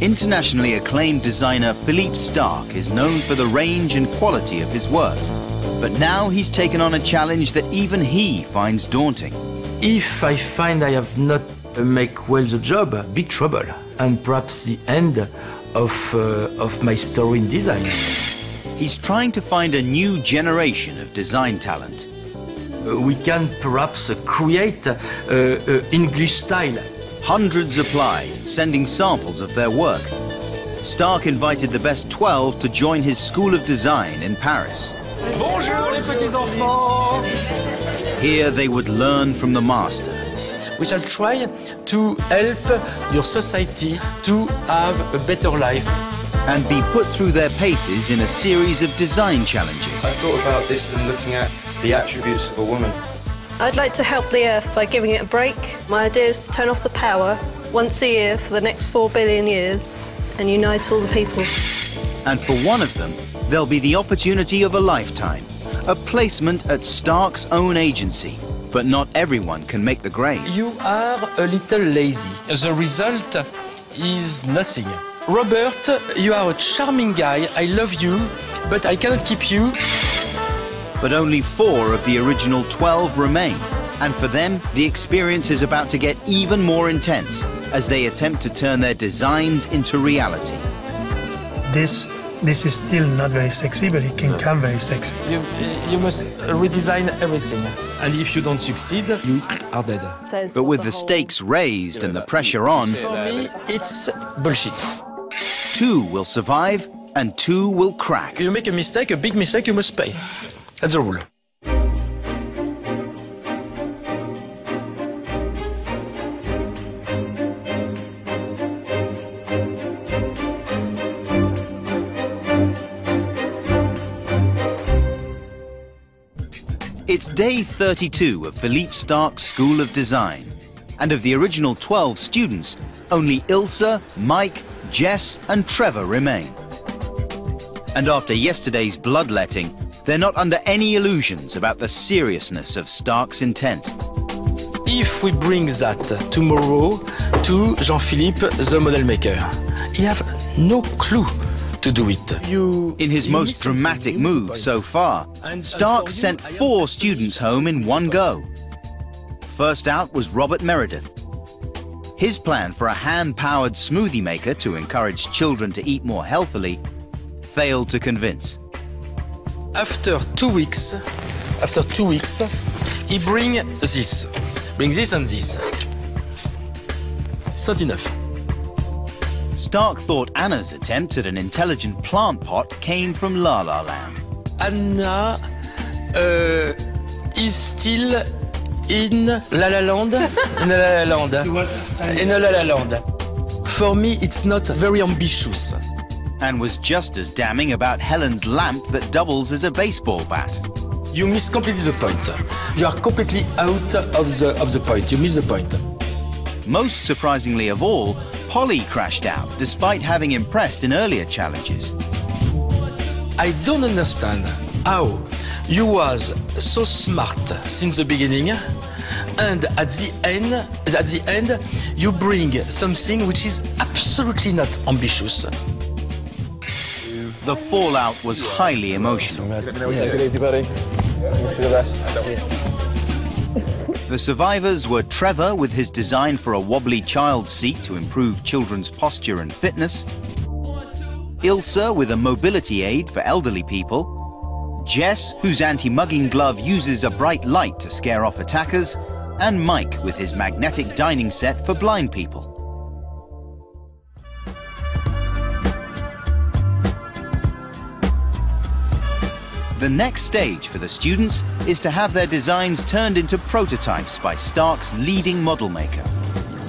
Internationally acclaimed designer Philippe Starck is known for the range and quality of his work. But now he's taken on a challenge that even he finds daunting. If I find I have not make well the job, big trouble, and perhaps the end of my story in design. He's trying to find a new generation of design talent. We can perhaps create English style. Hundreds applied, sending samples of their work. Starck invited the best 12 to join his School of Design in Paris. Bonjour les petits enfants! Here they would learn from the master. We shall try to help your society to have a better life. And be put through their paces in a series of design challenges. I thought about this and looking at the attributes of a woman. I'd like to help the Earth by giving it a break. My idea is to turn off the power once a year for the next 4 billion years and unite all the people. And for one of them, there'll be the opportunity of a lifetime, a placement at Starck's own agency. But not everyone can make the grade. You are a little lazy. The result is nothing. Robert, you are a charming guy. I love you, but I cannot keep you. But only 4 of the original 12 remain. And for them, the experience is about to get even more intense as they attempt to turn their designs into reality. This is still not very sexy, but it can come very sexy. You must redesign everything. And if you don't succeed, you are dead. But with the stakes raised and the pressure on, for me, it's bullshit. 2 will survive and 2 will crack. You make a mistake, a big mistake, you must pay. That's the rule. It's day 32 of Philippe Starck's School of Design. And of the original 12 students, only Ilsa, Mike, Jess and Trevor remain. And after yesterday's bloodletting, they're not under any illusions about the seriousness of Starck's intent. If we bring that tomorrow to Jean-Philippe, the model maker, he have no clue to do it. In his most dramatic move so far, Starck sent 4 students home in one go. First out was Robert Meredith. His plan for a hand-powered smoothie maker to encourage children to eat more healthily failed to convince. After 2 weeks, he brings this and this. It's not enough. Starck thought Anna's attempt at an intelligent plant pot came from La La Land. Anna is still in La La Land. In La La Land. In La La Land. For me, it's not very ambitious. And was just as damning about Helen's lamp that doubles as a baseball bat. You miss completely the point. You are completely out of the point. You miss the point. Most surprisingly of all, Polly crashed out despite having impressed in earlier challenges. I don't understand how you was so smart since the beginning, and at the end, you bring something which is absolutely not ambitious. The fallout was highly emotional. Take it easy, buddy. Wish you the best. The survivors were Trevor with his design for a wobbly child seat to improve children's posture and fitness, Ilsa with a mobility aid for elderly people, Jess, whose anti-mugging glove uses a bright light to scare off attackers, and Mike with his magnetic dining set for blind people. The next stage for the students is to have their designs turned into prototypes by Starck's leading model maker.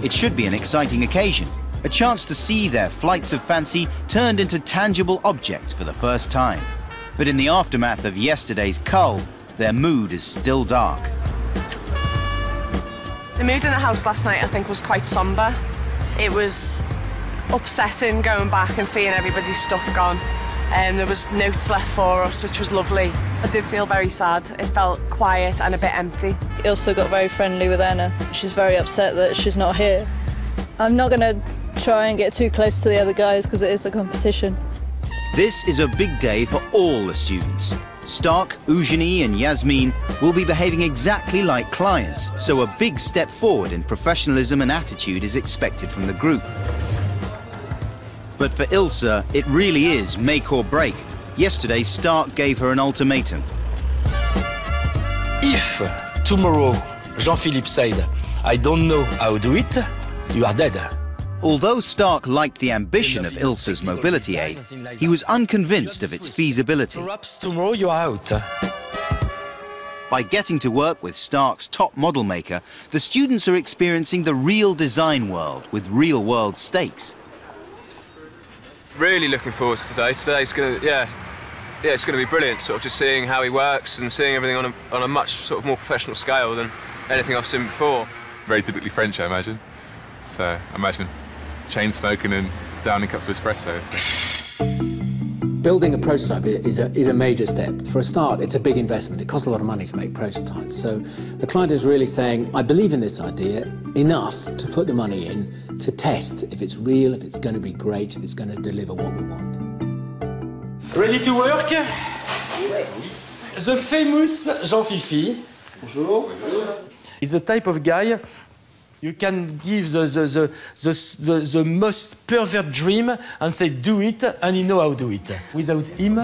It should be an exciting occasion, a chance to see their flights of fancy turned into tangible objects for the first time. But in the aftermath of yesterday's cull, their mood is still dark. The mood in the house last night, I think, was quite somber. It was upsetting going back and seeing everybody's stuff gone. There was notes left for us, which was lovely. I did feel very sad. It felt quiet and a bit empty. Ilsa got very friendly with Anna. She's very upset that she's not here. I'm not going to try and get too close to the other guys because it is a competition. This is a big day for all the students. Starck, Eugenie and Yasmin will be behaving exactly like clients, so a big step forward in professionalism and attitude is expected from the group. But for Ilsa, it really is make or break. Yesterday, Starck gave her an ultimatum. If tomorrow Jean-Philippe said, I don't know how to do it, you are dead. Although Starck liked the ambition of Ilsa's mobility aid, he was unconvinced of its feasibility. Perhaps tomorrow you are out. By getting to work with Starck's top model maker, the students are experiencing the real design world with real-world stakes. Really looking forward to today. Today's going to, it's going to be brilliant. Sort of just seeing how he works and seeing everything on a much sort of more professional scale than anything I've seen before. Very typically French, I imagine. So I imagine chain smoking and downing cups of espresso. So. Building a prototype is a major step. For a start, it's a big investment. It costs a lot of money to make prototypes. So the client is really saying, I believe in this idea enough to put the money in to test if it's real, if it's going to be great, if it's going to deliver what we want. Ready to work? The famous Jean-Fifi. Bonjour. Is a type of guy you can give the most perfect dream and say do it, and he know how to do it. Without him,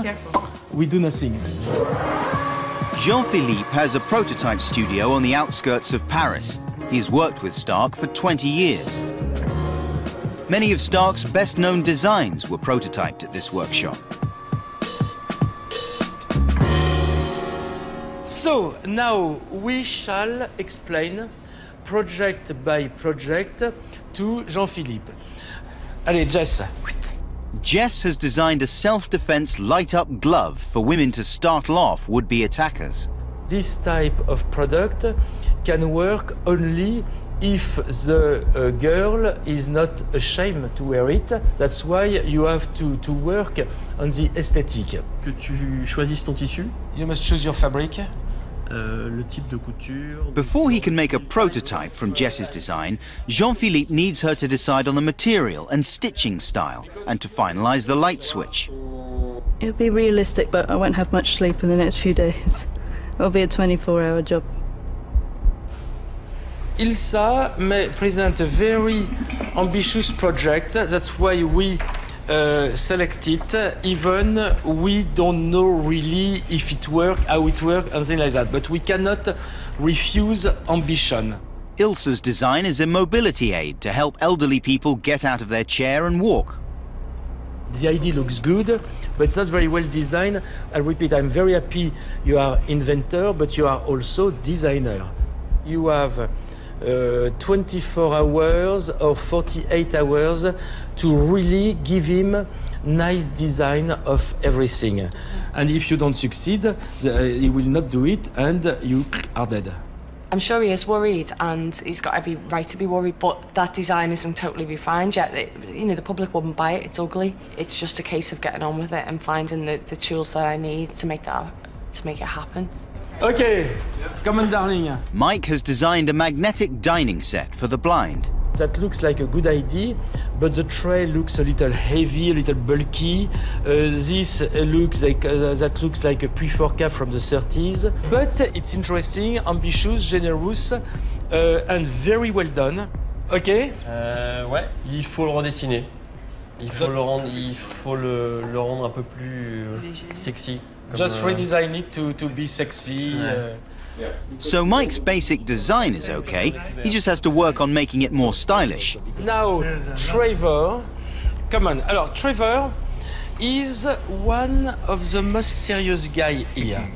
we do nothing. Jean-Philippe has a prototype studio on the outskirts of Paris. He's worked with Starck for 20 years. Many of Starck's best-known designs were prototyped at this workshop. So now we shall explain project by project to Jean-Philippe. Allez, Jess. Jess has designed a self-defense light-up glove for women to startle off would-be attackers. This type of product can work only if the girl is not ashamed to wear it. That's why you have to work on the aesthetic. Que tu choisisses ton tissu. You must choose your fabric. Le type de couture. Before he can make a prototype from Jess's design, Jean-Philippe needs her to decide on the material and stitching style and to finalize the light switch. It'll be realistic, but I won't have much sleep in the next few days. It'll be a 24-hour job. Ilsa may present a very ambitious project. That's why we select it, even we don't know really if it works, how it works, and things like that. But we cannot refuse ambition. Ilsa's design is a mobility aid to help elderly people get out of their chair and walk. The idea looks good, but it's not very well designed. I repeat, I'm very happy you are inventor, but you are also designer. You have 24 hours or 48 hours to really give him nice design of everything. And if you don't succeed, he will not do it and you are dead. I'm sure he is worried and he's got every right to be worried, but that design isn't totally refined yet. The public wouldn't buy it, it's ugly. It's just a case of getting on with it and finding the tools that I need to make it happen. Okay, come on, darling. Mike has designed a magnetic dining set for the blind. That looks like a good idea, but the tray looks a little heavy, a little bulky. This looks like that looks like a Puy-Forca from the 30s. But it's interesting, ambitious, generous, and very well done. Okay? Ouais, il faut le redessiner. Il faut le rendre un peu plus sexy. Just redesign it to be sexy. So Mike's basic design is okay, he just has to work on making it more stylish. Now, Trevor, come on. Alors, Trevor is one of the most serious guy here.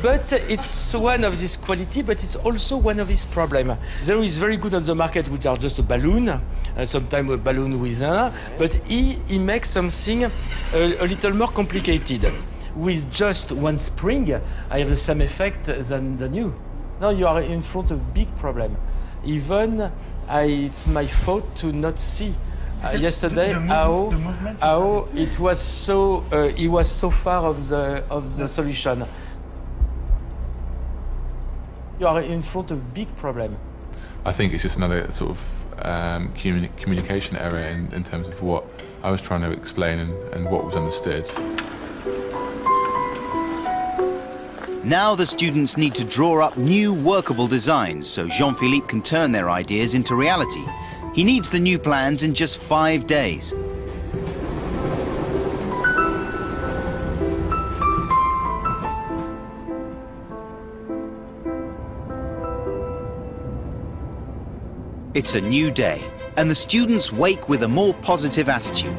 But it's one of his quality, but it's also one of his problem. There is very good on the market which are just a balloon, sometimes a balloon with her, but he makes something a little more complicated. With just one spring, I have the same effect than you. Now you are in front of a big problem. Even it's my fault to not see yesterday, how it was so he was so far of the solution. You are in front of a big problem. I think it's just another sort of communication error in terms of what I was trying to explain and what was understood. Now the students need to draw up new workable designs so Jean-Philippe can turn their ideas into reality. He needs the new plans in just 5 days. It's a new day, and the students wake with a more positive attitude.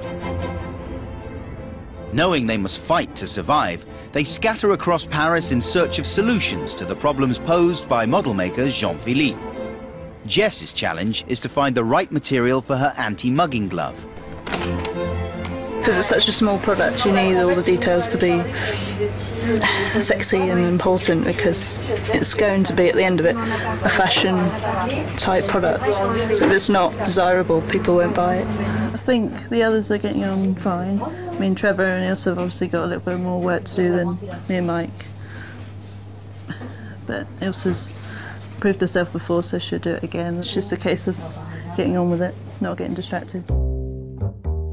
Knowing they must fight to survive, they scatter across Paris in search of solutions to the problems posed by model maker Jean-Philippe. Jess's challenge is to find the right material for her anti-mugging glove. Because it's such a small product, you need all the details to be sexy and important, because it's going to be, at the end of it, a fashion type product. So if it's not desirable, people won't buy it. I think the others are getting on fine. I mean, Trevor and Ilsa have obviously got a little bit more work to do than me and Mike. But Ilsa's proved herself before, so she'll do it again. It's just a case of getting on with it, not getting distracted.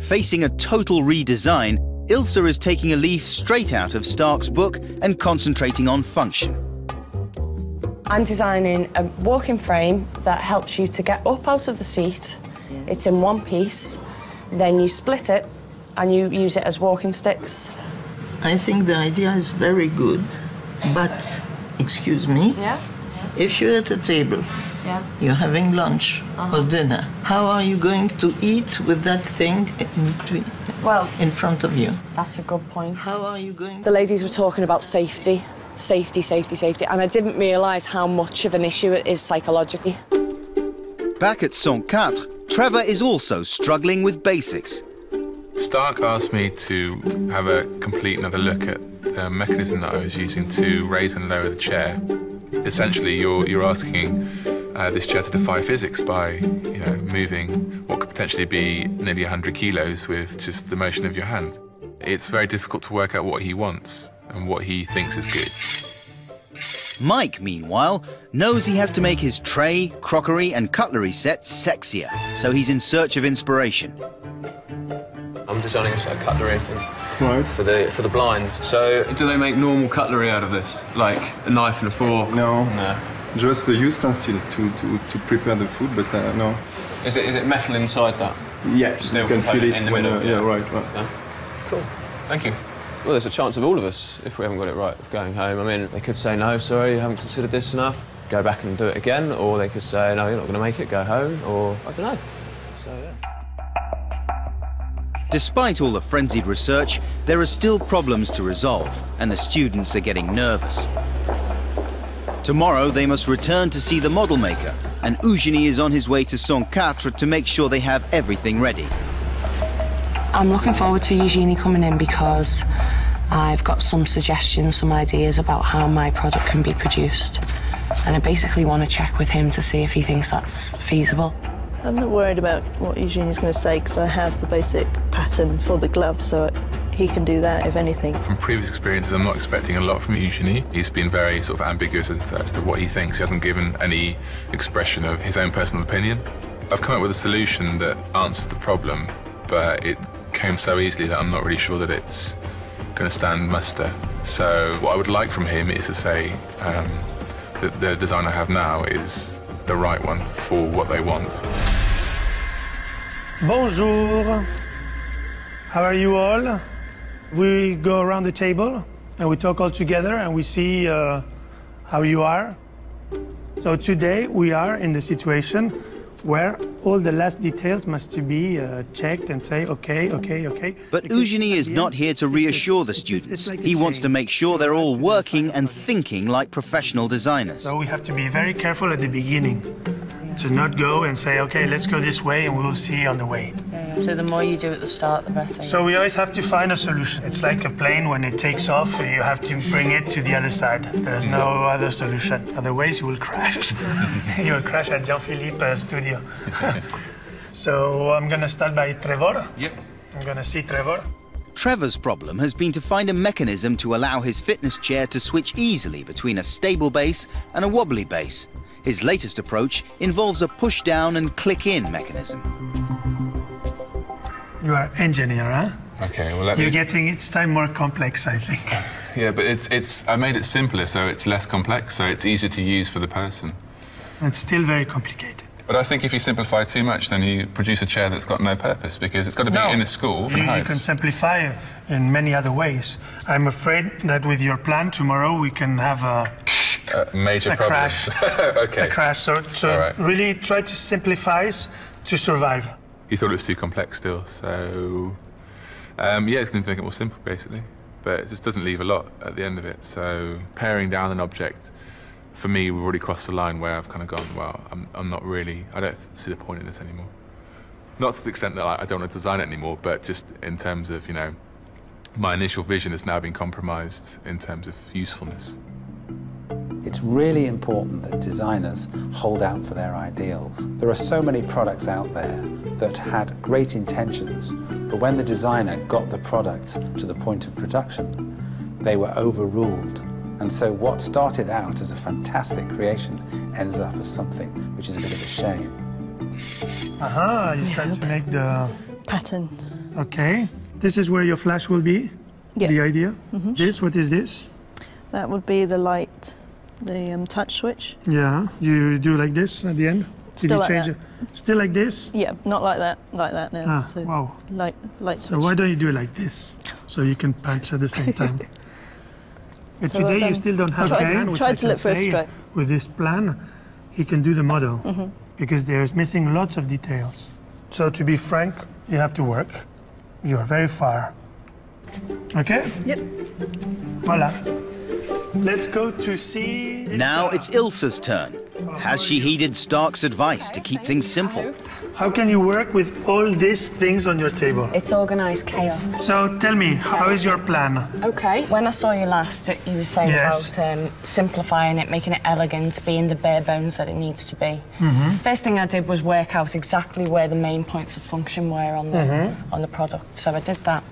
Facing a total redesign, Ilsa is taking a leaf straight out of Starck's book and concentrating on function. I'm designing a walking frame that helps you to get up out of the seat. It's in one piece, then you split it and you use it as walking sticks. I think the idea is very good, but, excuse me, if you're at a table, you're having lunch or dinner, how are you going to eat with that thing in front of you? That's a good point. How are you going? The ladies were talking about safety, and I didn't realise how much of an issue it is psychologically. Back at 104, Trevor is also struggling with basics. Starck asked me to have a complete another look at the mechanism that I was using to raise and lower the chair. Essentially, you're asking this chair to defy physics by, moving what could potentially be nearly 100 kilos with just the motion of your hand. It's very difficult to work out what he wants and what he thinks is good. Mike, meanwhile, knows he has to make his tray, crockery and cutlery sets sexier, so he's in search of inspiration. I'm designing a set of cutlery and things for the blinds. So, do they make normal cutlery out of this, like a knife and a fork? No. Just the utensil to prepare the food, but no. Is it metal inside that? Yeah, Steel you can feel it in the middle. Yeah, right. Yeah. Cool. Thank you. Well, there's a chance of all of us, if we haven't got it right, of going home. I mean, they could say, no, sorry, you haven't considered this enough, go back and do it again, or they could say, no, you're not going to make it, go home, or I don't know. So, yeah. Despite all the frenzied research, there are still problems to resolve, and the students are getting nervous. Tomorrow they must return to see the model maker, and Eugenie is on his way to 104 to make sure they have everything ready. I'm looking forward to Eugenie coming in because I've got some suggestions, some ideas about how my product can be produced. And I basically want to check with him to see if he thinks that's feasible. I'm not worried about what Eugenie's going to say, because I have the basic pattern for the glove, so he can do that, if anything. From previous experiences, I'm not expecting a lot from Eugenie. He's been very sort of ambiguous as to what he thinks. He hasn't given any expression of his own personal opinion. I've come up with a solution that answers the problem, but it came so easily that I'm not really sure that it's going to stand muster. So what I would like from him is to say that the design I have now is the right one for what they want. Bonjour. How are you all? We go around the table and we talk all together and we see how you are. So today we are in the situation where all the last details must be checked and say, okay. But Eugenie is not here to reassure the students. He wants to make sure they're all working and thinking like professional designers. So we have to be very careful at the beginning to not go and say, okay, let's go this way and we'll see on the way. So the more you do at the start, the better. So we always have to find a solution. It's like a plane, when it takes off, you have to bring it to the other side. There's no other solution. Otherwise, you will crash. You will crash at Jean-Philippe's studio. So I'm going to start by Trevor. Yep. I'm going to see Trevor. Trevor's problem has been to find a mechanism to allow his fitness chair to switch easily between a stable base and a wobbly base. His latest approach involves a push-down and click-in mechanism. You are engineer, huh? Okay, well You're getting each time more complex, I think. Yeah, but I made it simpler so it's less complex, so it's easier to use for the person. It's still very complicated. But I think if you simplify too much, then you produce a chair that's got no purpose, because it's got to be in a school for you heights. can simplify in many other ways. I'm afraid that with your plan tomorrow we can have a major problem. Crash. Okay. A crash. So right. Really try to simplify to survive. You thought it was too complex still, so yeah, it's going to make it more simple basically, but it just doesn't leave a lot at the end of it. So paring down an object. For me, we've already crossed the line where I've kind of gone, well, I'm not really, I don't see the point in this anymore. Not to the extent that I don't want to design it anymore, but just in terms of, you know, my initial vision has now been compromised in terms of usefulness. It's really important that designers hold out for their ideals. There are so many products out there that had great intentions, but when the designer got the product to the point of production, they were overruled. And so what started out as a fantastic creation ends up as something which is a bit of a shame. Aha, you start to make the pattern. Okay. This is where your flash will be? Yeah. The idea? This, what is this? That would be the light, the touch switch. Yeah, you do like this at the end? Did you change it? Still like this? Yeah, not like that now. Ah, so wow. Light switch. So why don't you do it like this? So you can punch at the same time. But So today you still don't have a plan, which I can say with this plan, he can do the model. Because there's missing lots of details. So to be frank, you have to work. You are very far. Okay? Yep. Voila. Let's go to see... Now it's Ilsa's turn. Has she heeded Starck's advice to keep things simple? How can you work with all these things on your table? It's organised chaos. So tell me, how is your plan? Okay. When I saw you last, you were saying about simplifying it, making it elegant, being the bare bones that it needs to be. First thing I did was work out exactly where the main points of function were on the product. So I did that.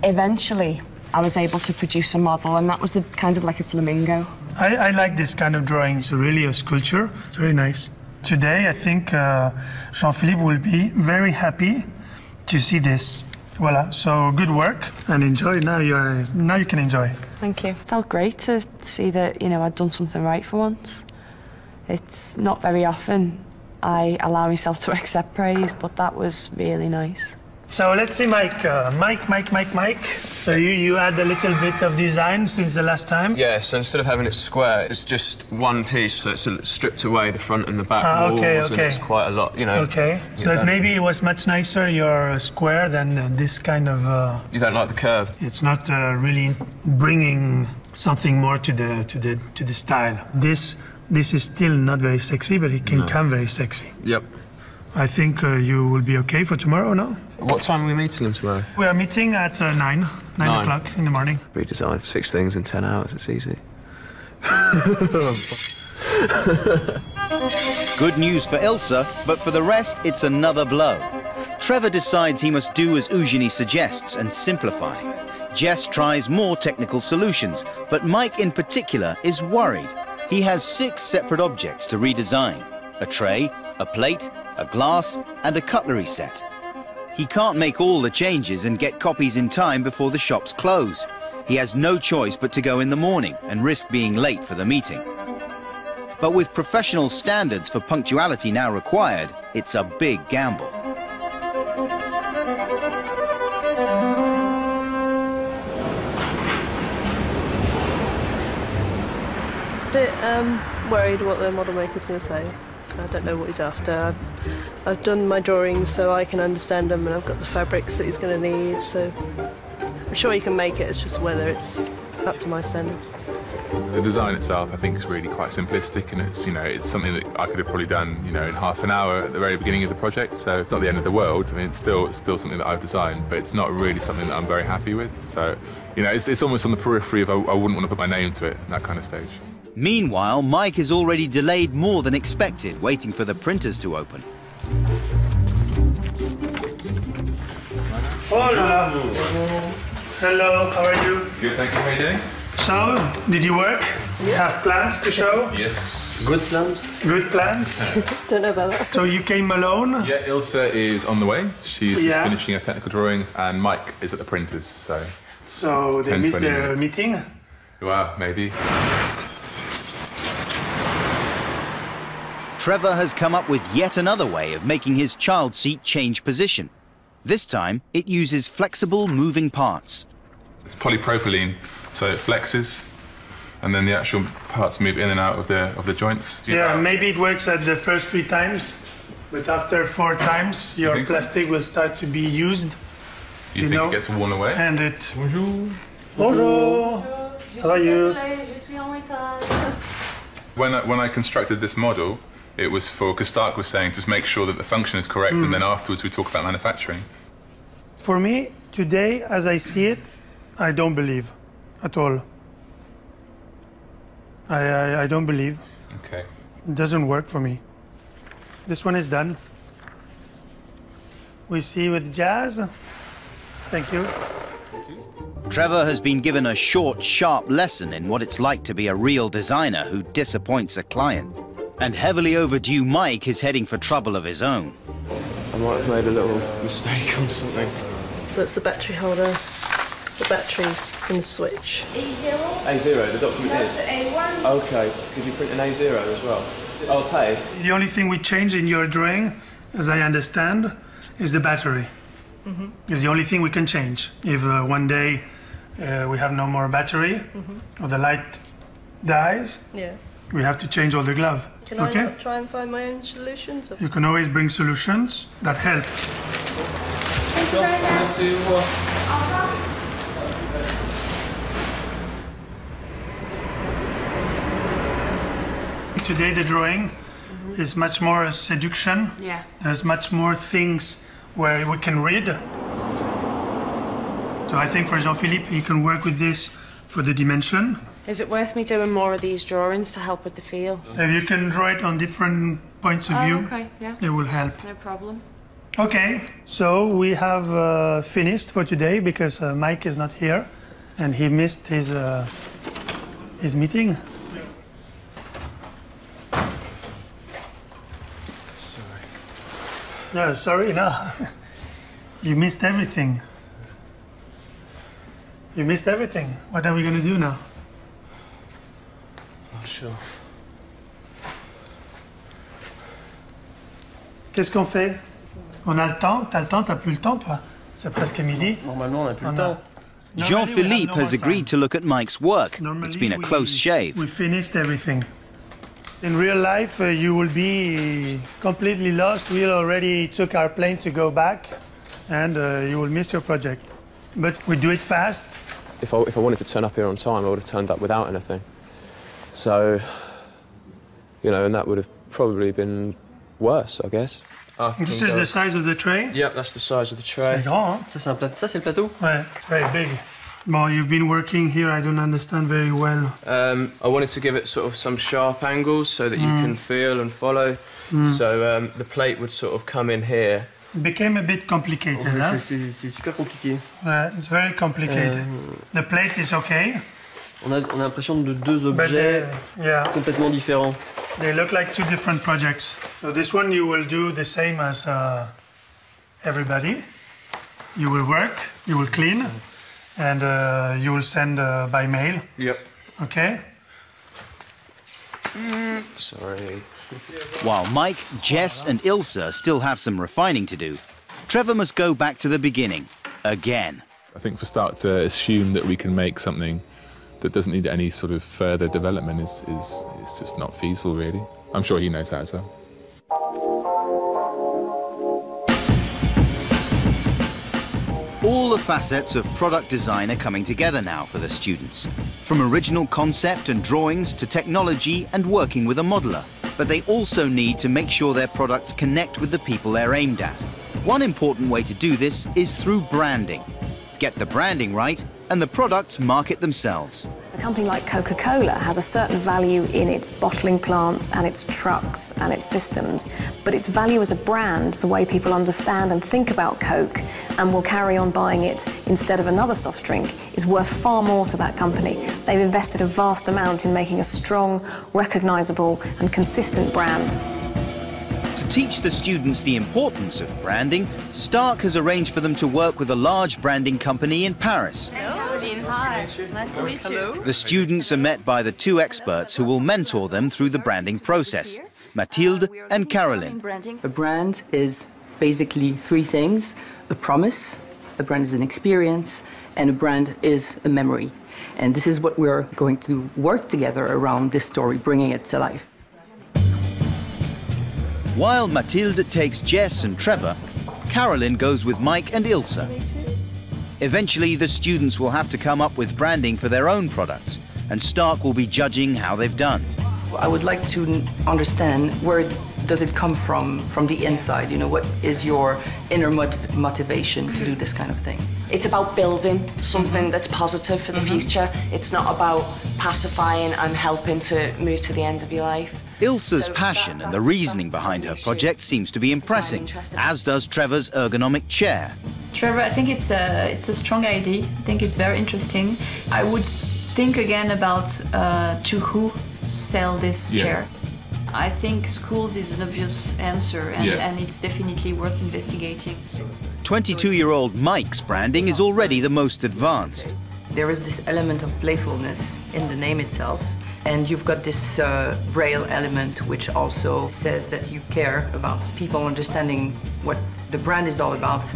Eventually, I was able to produce a model, and that was the kind of like a flamingo. I like this kind of drawing. It's really a sculpture. It's very nice. Today, I think Jean-Philippe will be very happy to see this. Voila. So good work and enjoy. Now you can enjoy. Thank you. Felt great to see that I'd done something right for once. It's not very often I allow myself to accept praise, but that was really nice. So let's see Mike. Mike. So you add a little bit of design since the last time? Yeah, so instead of having it square, it's just one piece, so it's stripped away the front and the back walls, and it's quite a lot, Okay, so maybe it was much nicer, your square, than this kind of... You don't like the curve? It's not really bringing something more to the style. This is still not very sexy, but it can come very sexy. Yep. I think you will be okay for tomorrow, no? What time are we meeting him tomorrow? We are meeting at 9 o'clock in the morning. Redesign 6 things in 10 hours, it's easy. Good news for Ilsa, but for the rest, it's another blow. Trevor decides he must do as Eugenie suggests and simplify. Jess tries more technical solutions, but Mike in particular is worried. He has 6 separate objects to redesign: a tray, a plate, a glass, and a cutlery set. He can't make all the changes and get copies in time before the shops close. He has no choice but to go in the morning and risk being late for the meeting. But with professional standards for punctuality now required, it's a big gamble. Bit worried what the model maker's going to say. I don't know what he's after. I've done my drawings so I can understand them, and I've got the fabrics that he's going to need, so I'm sure he can make it. It's just whether it's up to my standards. The design itself, I think, is really quite simplistic, and it's something that I could have probably done, in half an hour at the very beginning of the project. So it's not the end of the world. I mean, it's still something that I've designed, but it's not really something that I'm very happy with. So, it's almost on the periphery of I wouldn't want to put my name to it, that kind of stage. Meanwhile, Mike is already delayed more than expected, waiting for the printers to open. Hola. Hello, how are you? Good, thank you. How are you doing? So, did you work? Have plans to show? Yes. Good plans? Good plans? Don't know about that. So you came alone? Yeah, Ilsa is on the way. She's just finishing her technical drawings, and Mike is at the printers, so... So they missed their meeting? Well, maybe. Trevor has come up with yet another way of making his child seat change position. This time, it uses flexible moving parts. It's polypropylene, so it flexes, and then the actual parts move in and out of the joints. Yeah, maybe it works at the first 3 times, but after 4 times, your plastic will start to be used. You think it gets worn away? And it... Bonjour. Bonjour. How are you? When I constructed this model, it was for, because Starck was saying, just make sure that the function is correct, and then afterwards we talk about manufacturing. For me, today, as I see it, I don't believe at all. I don't believe. Okay. It doesn't work for me. This one is done. We see you with Jazz. Thank you. Trevor has been given a short, sharp lesson in what it's like to be a real designer who disappoints a client. And heavily overdue Mike is heading for trouble of his own. I might have made a little mistake on something. So that's the battery holder, the battery and the switch. A0, the document is? A1. OK, could you print an A0 as well? I'll pay. The only thing we change in your drawing, as I understand, is the battery. It's the only thing we can change. If one day we have no more battery, or the light dies, we have to change all the glove. Can I not try and find my own solutions? You can always bring solutions that help. Thank you very much. Today the drawing is much more a seduction. Yeah. There's much more things where we can read. So I think for Jean-Philippe, he can work with this for the dimension. Is it worth me doing more of these drawings to help with the feel? If you can draw it on different points of view, okay, yeah. it will help. No problem. Okay, so we have finished for today because Mike is not here and he missed his meeting. No, sorry, no. You missed everything. You missed everything. What are we going to do now? Not sure. Qu'est-ce qu'on fait? On a le temps? T'as le temps? T'as plus le temps, toi? C'est presque midi. Normalement, on n'a plus le temps. Jean-Philippe has agreed to look at Mike's work. It's been a close shave. We finished everything. In real life, you will be completely lost. We already took our plane to go back, and you will miss your project. But we do it fast. If I wanted to turn up here on time, I would have turned up without anything. So, you know, and that would have probably been worse, I guess. This is the size of the tray? Yep, that's the size of the tray. C'est grand, hein? Ça, c'est le plateau? Ouais, it's very big. Well, you've been working here, I don't understand very well. I wanted to give it sort of some sharp angles so that you can feel and follow. So the plate would sort of come in here. It became a bit complicated, huh? C'est super compliqué. It's very complicated. The plate is okay. On a l'impression de deux objets complètement différents. They look like 2 different projects. So this one you will do the same as everybody. You will work, you will clean, and you will send by mail. Yep. Okay? Sorry. While Mike, Jess and Ilsa still have some refining to do, Trevor must go back to the beginning, again. I think for Starck to assume that we can make something that doesn't need any sort of further development is just not feasible, really. I'm sure he knows that as well. All the facets of product design are coming together now for the students, from original concept and drawings to technology and working with a modeler. But they also need to make sure their products connect with the people they're aimed at. One important way to do this is through branding. Get the branding right, and the products market themselves. A company like Coca-Cola has a certain value in its bottling plants and its trucks and its systems, but its value as a brand, the way people understand and think about Coke and will carry on buying it instead of another soft drink, is worth far more to that company. They've invested a vast amount in making a strong, recognisable and consistent brand. To teach the students the importance of branding, Starck has arranged for them to work with a large branding company in Paris. Hi, nice to meet you. The students are met by the two experts who will mentor them through the branding process, Mathilde and Caroline. A brand is basically three things: a promise, a brand is an experience, and a brand is a memory. And this is what we're going to work together around this story, bringing it to life. While Mathilde takes Jess and Trevor, Caroline goes with Mike and Ilsa. Eventually, the students will have to come up with branding for their own products, and Starck will be judging how they've done. I would like to understand where does it come from the inside? You know, what is your inner motivation to do this kind of thing? It's about building something that's positive for the future. It's not about pacifying and helping to move to the end of your life. Ilsa's passion and the reasoning behind her project seems to be impressing, as does Trevor's ergonomic chair. Trevor, I think it's a strong idea. I think it's very interesting. I would think again about to who sell this chair. I think schools is an obvious answer, and it's definitely worth investigating. 22-year-old Mike's branding is already the most advanced. There is this element of playfulness in the name itself, and you've got this braille element which also says that you care about people understanding what the brand is all about.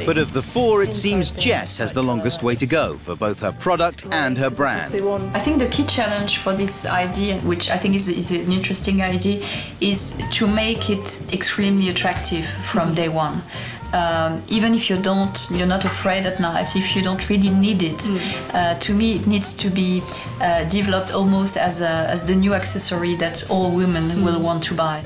But of the four, it seems Jess has the longest way to go for both her product and her brand. I think the key challenge for this idea, which I think is an interesting idea, is to make it extremely attractive from day one. Even if you're not afraid at night, if you don't really need it, to me it needs to be developed almost as the new accessory that all women will want to buy.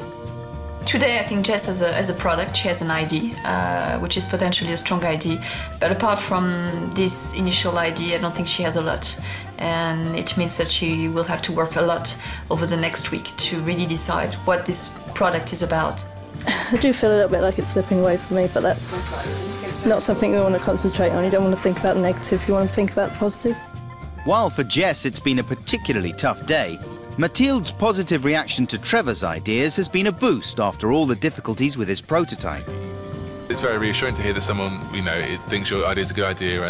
Today I think Jess as a product, she has an idea, which is potentially a strong idea, but apart from this initial idea, I don't think she has a lot. And it means that she will have to work a lot over the next week to really decide what this product is about. I do feel a little bit like it's slipping away from me, but that's not something we want to concentrate on. You don't want to think about the negative, you want to think about the positive. While for Jess it's been a particularly tough day, Mathilde's positive reaction to Trevor's ideas has been a boost after all the difficulties with his prototype. It's very reassuring to hear that someone, you know, thinks your idea is a good idea,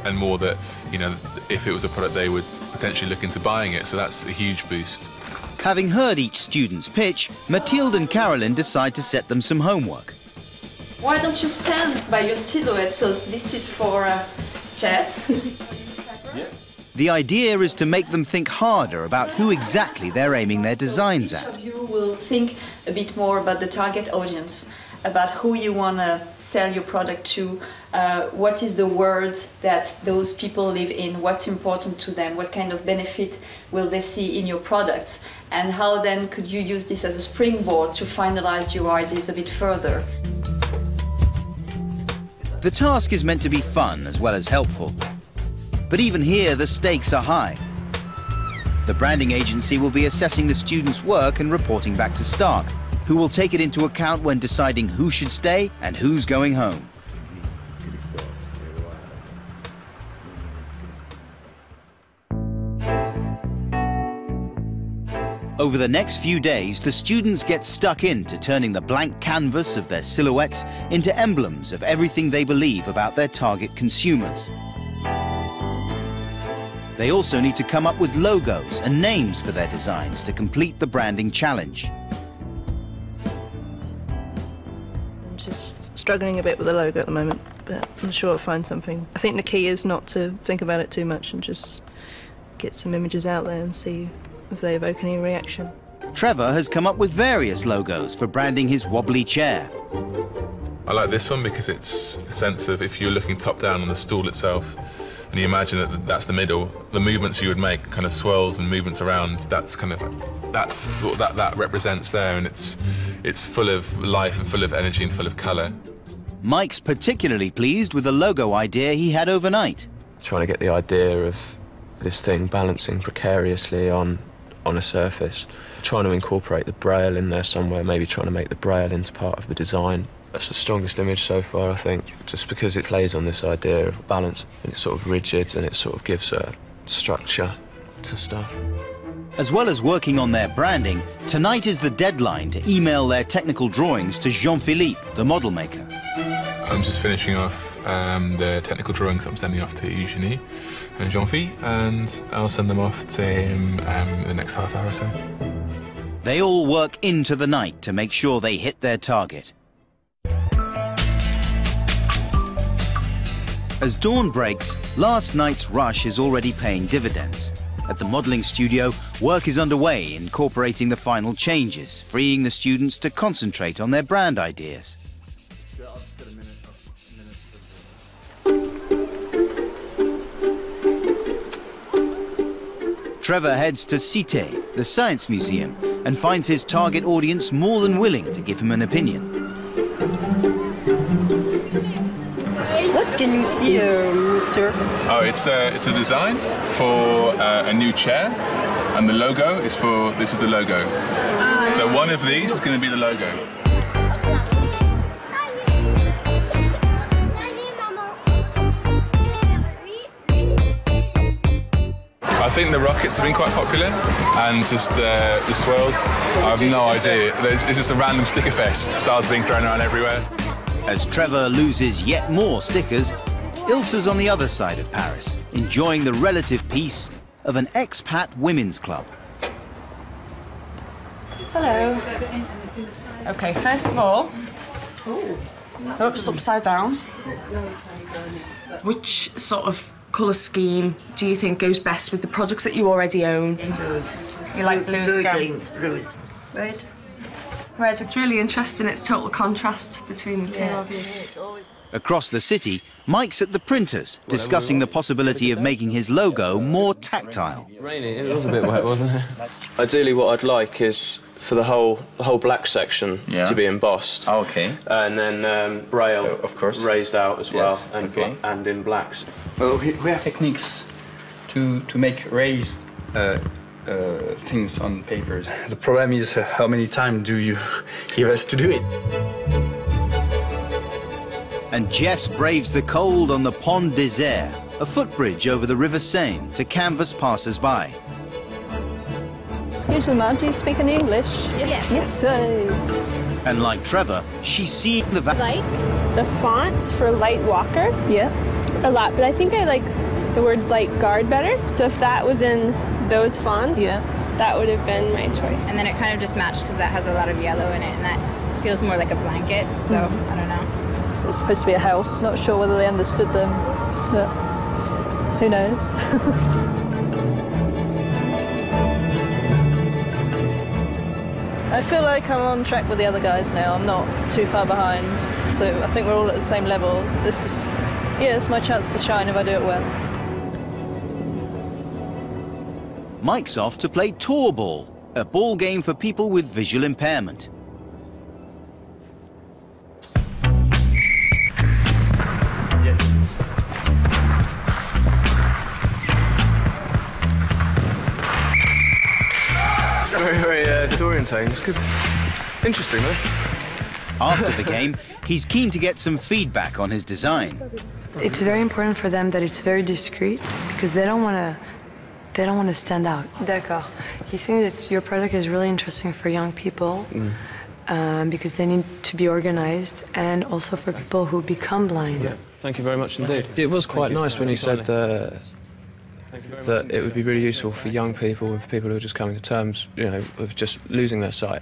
and more that, you know, if it was a product they would potentially look into buying it, so that's a huge boost. Having heard each student's pitch, Mathilde and Caroline decide to set them some homework. Why don't you stand by your silhouette? So this is for Jess. The idea is to make them think harder about who exactly they're aiming their designs at. You will think a bit more about the target audience, about who you want to sell your product to, what is the world that those people live in, what's important to them, what kind of benefit will they see in your product, and how then could you use this as a springboard to finalize your ideas a bit further. The task is meant to be fun as well as helpful. But even here, the stakes are high. The branding agency will be assessing the students' work and reporting back to Starck, who will take it into account when deciding who should stay and who's going home. Over the next few days, the students get stuck into turning the blank canvas of their silhouettes into emblems of everything they believe about their target consumers. They also need to come up with logos and names for their designs to complete the branding challenge. I'm just struggling a bit with the logo at the moment, but I'm sure I'll find something. I think the key is not to think about it too much and just get some images out there and see if they evoke any reaction. Trevor has come up with various logos for branding his wobbly chair. I like this one because it's a sense of, if you're looking top down on the stool itself, and you imagine that that's the middle, the movements you would make, kind of swirls and movements around, that's kind of, that's what that represents there, and it's full of life and full of energy and full of colour. Mike's particularly pleased with the logo idea he had overnight. trying to get the idea of this thing balancing precariously on a surface, trying to incorporate the braille in there somewhere, maybe trying to make the braille into part of the design. That's the strongest image so far, I think, just because it plays on this idea of balance, and it's sort of rigid and it sort of gives a structure to stuff. As well as working on their branding, tonight is the deadline to email their technical drawings to Jean-Philippe, the model maker. I'm just finishing off the technical drawings I'm sending off to Eugenie and Jean-Philippe, and I'll send them off to him in the next half hour or so. They all work into the night to make sure they hit their target. As dawn breaks, last night's rush is already paying dividends. At the modelling studio, work is underway, incorporating the final changes, freeing the students to concentrate on their brand ideas. Trevor heads to Cité, the science museum, and finds his target audience more than willing to give him an opinion. What can you see, Mr.? Oh, it's a design for a new chair, and the logo is for, this is the logo. So one of these is going to be the logo. I think the rockets have been quite popular, and just the swirls, I have no idea. It's just a random sticker fest, stars being thrown around everywhere. As Trevor loses yet more stickers, Ilsa's on the other side of Paris, enjoying the relative peace of an expat women's club. Hello. Okay, first of all, oops, upside down. Which sort of colour scheme do you think goes best with the products that you already own? You like blues? Blues. Red. Red, it's really interesting, it's total contrast between the two of you. Across the city, Mike's at the printers, discussing the possibility of making his logo more tactile. Rainy, it was a bit wet, wasn't it? Ideally what I'd like is for the whole black section to be embossed. Oh, okay. And then braille, of course, raised out as well, yes, and in blacks. Well, we have techniques to make raised things on papers. The problem is how many times do you hear us to do it? And Jess braves the cold on the Pont Désert, a footbridge over the River Seine to canvass passers-by. Excuse me, do you speak any English? Yes. Yes, sir. And like Trevor, she's seeing the like the fonts for Light Walker. Yeah. A lot, but I think I like the words Light Guard better. So if that was in those fonts, that would have been my choice. And then it kind of just matched because that has a lot of yellow in it, and that feels more like a blanket. So I don't know. It's supposed to be a house. Not sure whether they understood them, but who knows? I feel like I'm on track with the other guys now. I'm not too far behind, so I think we're all at the same level. This is, it's my chance to shine if I do it well. Mike's off to play tour ball, a ball game for people with visual impairment. Very disorientating. It's good. Interesting, though. After the game, he's keen to get some feedback on his design. It's very important for them that it's very discreet because they don't want to stand out. D'accord. You think that your product is really interesting for young people because they need to be organized, and also for people who become blind. Yeah. Thank you very much indeed. It was quite nice when he said that it would be really useful for young people and for people who are just coming to terms, with just losing their sight,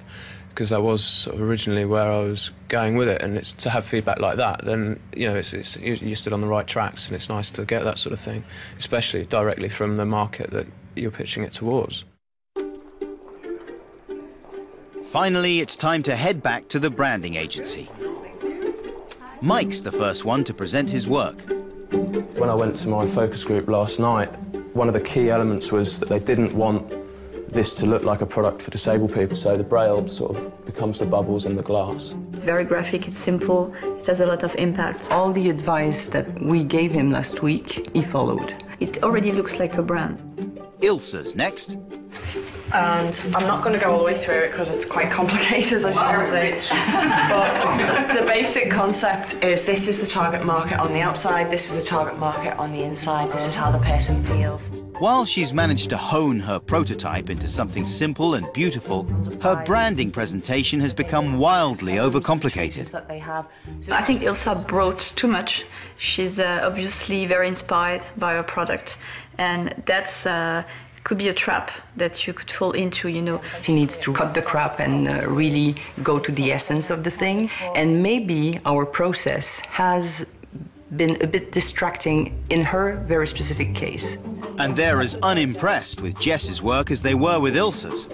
because that was sort of originally where I was going with it, and it's to have feedback like that, then you're stood on the right tracks, and it's nice to get that sort of thing, especially directly from the market that you're pitching it towards. Finally, it's time to head back to the branding agency. Mike's the first one to present his work. When I went to my focus group last night, one of the key elements was that they didn't want this to look like a product for disabled people, so the braille sort of becomes the bubbles in the glass. It's very graphic, it's simple, it has a lot of impact. All the advice that we gave him last week, he followed. It already looks like a brand. Ilsa's next. And I'm not going to go all the way through it because it's quite complicated, as you can see. But the basic concept is this is the target market on the outside, this is the target market on the inside, this is how the person feels. While she's managed to hone her prototype into something simple and beautiful, her branding presentation has become wildly overcomplicated. I think Ilsa brought too much. She's obviously very inspired by her product, and that's could be a trap that you could fall into, you know. She needs to cut the crap and really go to the essence of the thing. And maybe our process has been a bit distracting in her very specific case. And they're as unimpressed with Jess's work as they were with Ilsa's.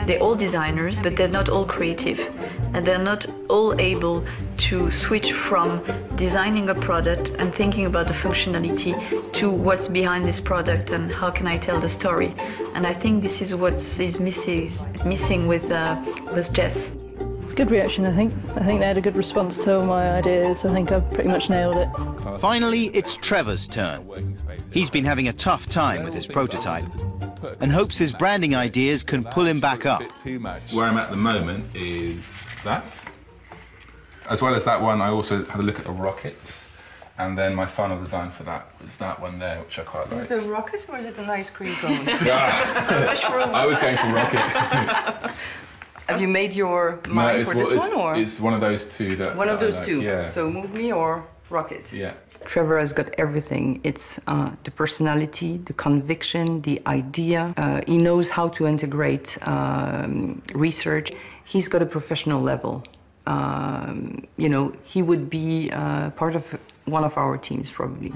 They're all designers, but they're not all creative. And they're not all able to switch from designing a product and thinking about the functionality to what's behind this product and how can I tell the story. And I think this is what is missing with Jess. It's a good reaction, I think. I think they had a good response to all my ideas. I think I've pretty much nailed it. Finally, it's Trevor's turn. He's been having a tough time with his prototype and hopes his branding ideas can pull him back up. Where I'm at the moment is that. As well as that one, I also had a look at the rockets, and then my final design for that was that one there, which I quite like. Is it a rocket or is it an ice cream cone? I was going for rocket. Have you made your mind for this one, or? It's one of those two that. One of those like, two. Yeah. So move me or rocket. Yeah. Trevor has got everything. It's the personality, the conviction, the idea. He knows how to integrate research. He's got a professional level. You know, he would be part of one of our teams, probably.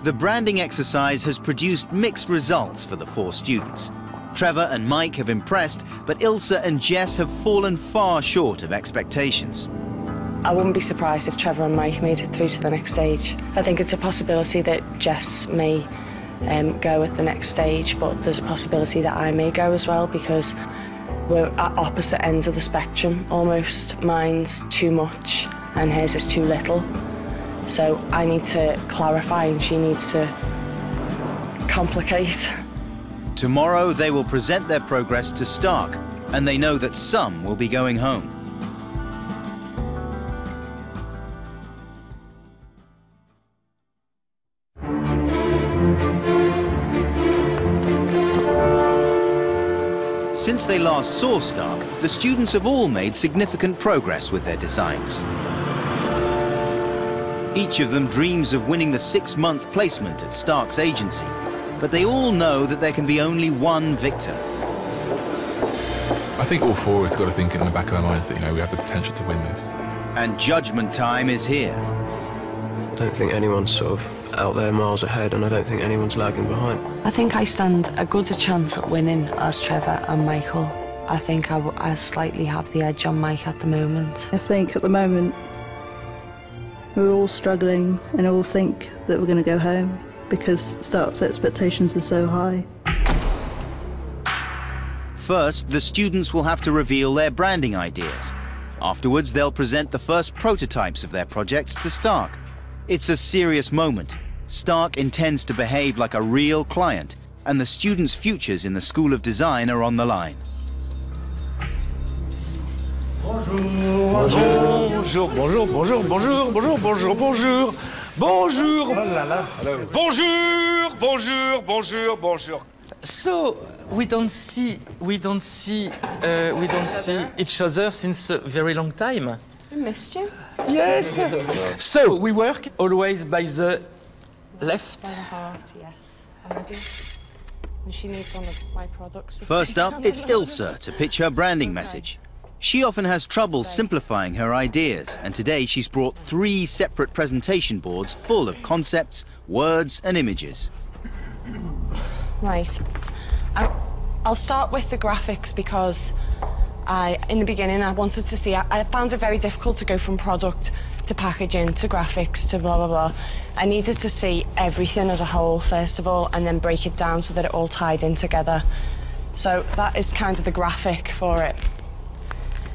The branding exercise has produced mixed results for the 4 students. Trevor and Mike have impressed, but Ilsa and Jess have fallen far short of expectations. I wouldn't be surprised if Trevor and Mike made it through to the next stage. I think it's a possibility that Jess may go at the next stage, but there's a possibility that I may go as well, because we're at opposite ends of the spectrum almost. Mine's too much and hers is too little. So I need to clarify and she needs to complicate. Tomorrow they will present their progress to Starck, and they know that some will be going home. Since they last saw Starck, the students have all made significant progress with their designs. Each of them dreams of winning the 6-month placement at Starck's agency, but they all know that there can be only one victor. I think all 4 of us got to think in the back of our minds that, you know, we have the potential to win this. And judgment time is here. I don't think anyone's sort of out there miles ahead, and I don't think anyone's lagging behind. I think I stand a good chance at winning as Trevor and Michael. I think I slightly have the edge on Mike at the moment. I think at the moment we're all struggling and all think that we're going to go home because Starck's expectations are so high. First, the students will have to reveal their branding ideas. Afterwards, they'll present the first prototypes of their projects to Starck. It's a serious moment. Starck intends to behave like a real client, and the students' futures in the School of Design are on the line. Bonjour, bonjour, bonjour, bonjour, bonjour, bonjour, bonjour, bonjour, bonjour, bonjour, bonjour, bonjour, bonjour. So we don't see each other since a very long time. I missed you. Yes. So we work always by the left. By the heart, yes. I'm ready. And she needs one of my products. First up, it's Ilsa to pitch her branding message. She often has trouble simplifying her ideas, and today she's brought 3 separate presentation boards full of concepts, words and images. Right. I'll start with the graphics because In the beginning, I wanted to see... I found it very difficult to go from product to packaging to graphics to blah, blah, blah. I needed to see everything as a whole, first of all, and then break it down so that it all tied in together. So that is kind of the graphic for it.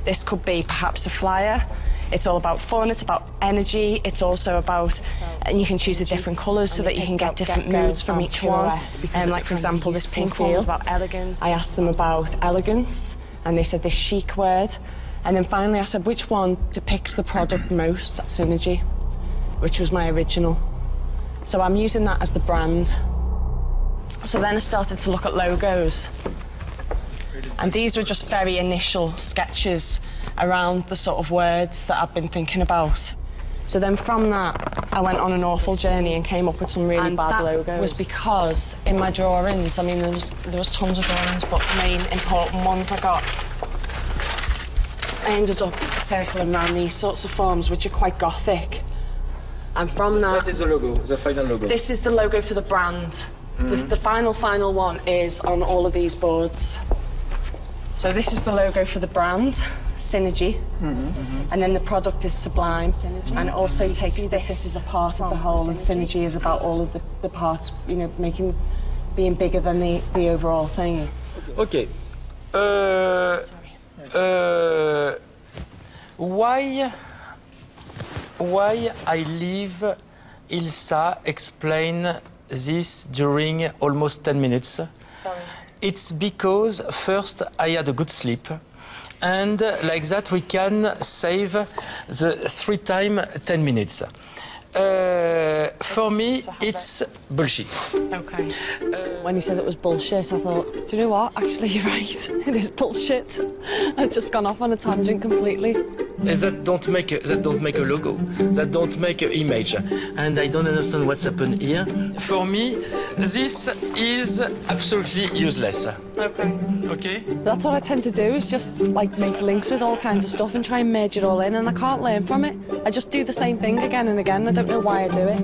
This could be perhaps a flyer. It's all about fun, it's about energy, it's also about... And you can choose the different colours so that you can get different moods from each one. Like, for example, this pink one was about elegance. I asked them about elegance, and they said this chic word. And then finally I said, which one depicts the product most? Synergy, which was my original. So I'm using that as the brand. So then I started to look at logos. And these were just very initial sketches around the sort of words that I've been thinking about. So then from that, I went on an awful journey and came up with some really bad logos. That was because in my drawings, I mean, there was tons of drawings, but the main important ones I got, I ended up circling around these sorts of forms, which are quite gothic. And from that... That is the logo, the final logo. This is the logo for the brand. The final one is on all of these boards. So this is the logo for the brand, Synergy, and then the product is Sublime, and it also takes this as a part of the whole, and Synergy is about all of the parts, you know, being bigger than the overall thing. Okay. Why I leave Ilsa explain this during almost 10 minutes? Sorry. It's because first I had a good sleep, and like that we can save the 3 times 10 minutes. For me, it's bullshit. Okay. When he said it was bullshit, I thought, do you know what? Actually, you're right. It is bullshit. I've just gone off on a tangent completely. That don't make a logo. That don't make an image. And I don't understand what's happened here. For me, this is absolutely useless. Okay. Okay? That's what I tend to do, is just like make links with all kinds of stuff and try and merge it all in, and I can't learn from it. I just do the same thing again and again. I don't know why I do it.